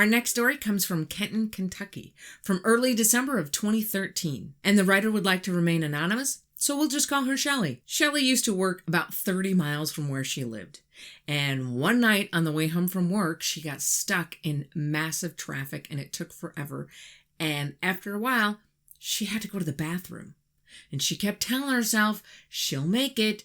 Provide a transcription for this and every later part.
Our next story comes from Kenton, Kentucky, from early December of 2013, and the writer would like to remain anonymous, so we'll just call her Shelley. Shelley used to work about 30 miles from where she lived, and one night on the way home from work, she got stuck in massive traffic, and it took forever, and after a while, she had to go to the bathroom. And she kept telling herself, she'll make it,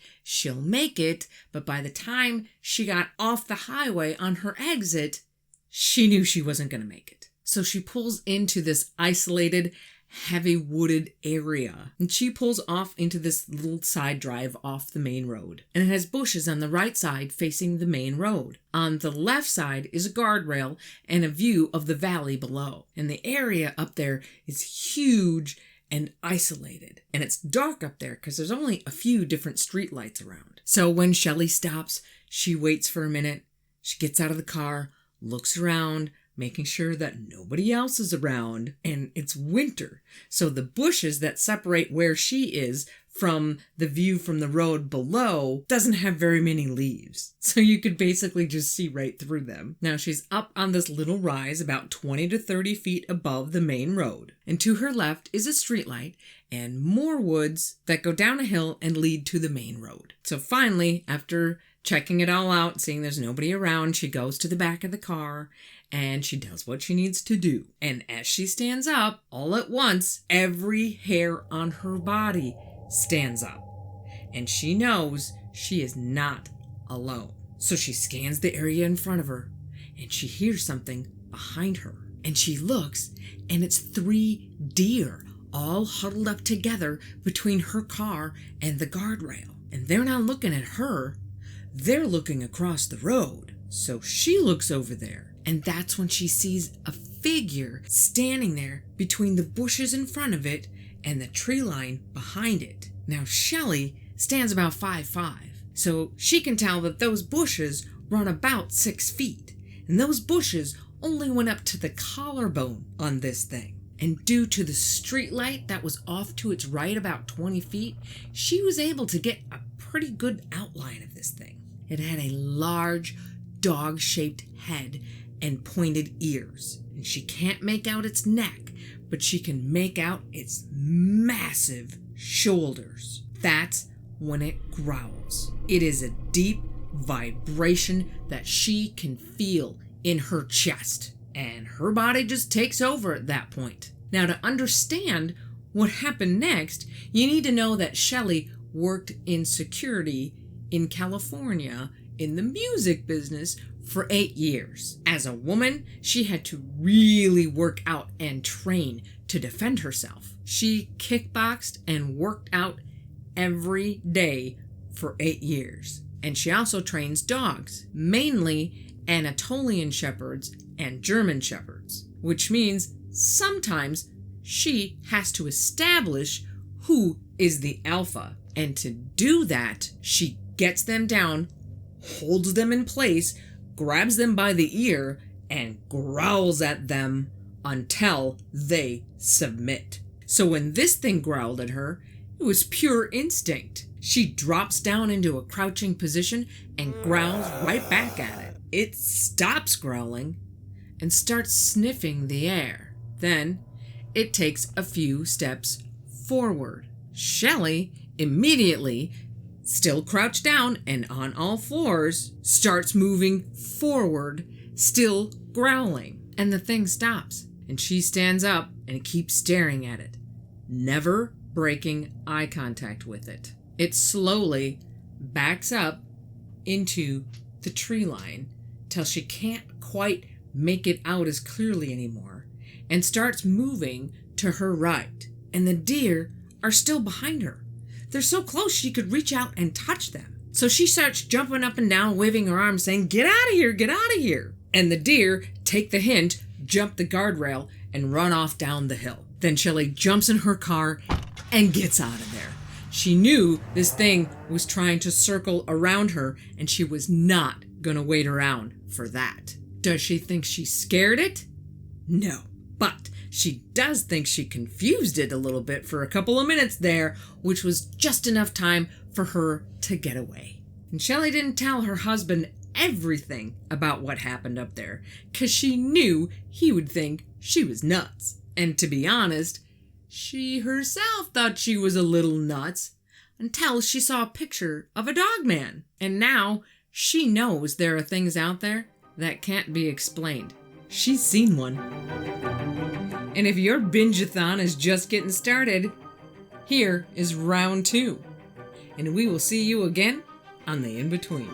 but by the time she got off the highway on her exit, she knew she wasn't going to make it. So she pulls into this isolated, heavy wooded area. And she pulls off into this little side drive off the main road. And it has bushes on the right side facing the main road. On the left side is a guardrail and a view of the valley below. And the area up there is huge and isolated. And it's dark up there because there's only a few different street lights around. So when Shelley stops, she waits for a minute. She gets out of the car, looks around, making sure that nobody else is around. And it's winter. So the bushes that separate where she is from the view from the road below doesn't have very many leaves. So you could basically just see right through them. Now she's up on this little rise about 20 to 30 feet above the main road. And to her left is a streetlight and more woods that go down a hill and lead to the main road. So finally, after checking it all out, seeing there's nobody around, she goes to the back of the car and she does what she needs to do. And as she stands up, all at once, every hair on her body stands up. And she knows she is not alone. So she scans the area in front of her and she hears something behind her. And she looks and it's 3 deer all huddled up together between her car and the guardrail. And they're not looking at her. They're looking across the road. So she looks over there, and that's when she sees a figure standing there between the bushes in front of it and the tree line behind it. Now, Shelley stands about 5'5", so she can tell that those bushes run about 6 feet, and those bushes only went up to the collarbone on this thing. And due to the street light that was off to its right about 20 feet, she was able to get a pretty good outline of this thing. It had a large, dog-shaped head and pointed ears. And she can't make out its neck, but she can make out its massive shoulders. That's when it growls. It is a deep vibration that she can feel in her chest. And her body just takes over at that point. Now, to understand what happened next, you need to know that Shelley worked in security in California in the music business for 8 years. As a woman, she had to really work out and train to defend herself. She kickboxed and worked out every day for 8 years. And she also trains dogs, mainly Anatolian Shepherds and German Shepherds, which means sometimes she has to establish who is the alpha. And to do that, she gets them down, holds them in place, grabs them by the ear, and growls at them until they submit. So when this thing growled at her, it was pure instinct. She drops down into a crouching position and growls right back at it. It stops growling and starts sniffing the air. Then it takes a few steps forward. Shelley immediately, still crouched down and on all fours, starts moving forward, still growling. And the thing stops, and she stands up and keeps staring at it, never breaking eye contact with it. It slowly backs up into the tree line till she can't quite make it out as clearly anymore and starts moving to her right. And the deer are still behind her. They're so close she could reach out and touch them. So she starts jumping up and down, waving her arms, saying, "Get out of here, get out of here." And the deer take the hint, jump the guardrail, and run off down the hill. Then Shelley jumps in her car and gets out of there. She knew this thing was trying to circle around her, and she was not going to wait around for that. Does she think she scared it? No. But she does think she confused it a little bit for a couple of minutes there, which was just enough time for her to get away. And Shelley didn't tell her husband everything about what happened up there, 'cause she knew he would think she was nuts. And to be honest, she herself thought she was a little nuts until she saw a picture of a Dogman. And now she knows there are things out there that can't be explained. She's seen one. And if your binge-a-thon is just getting started, here is round 2. And we will see you again on the In-Between.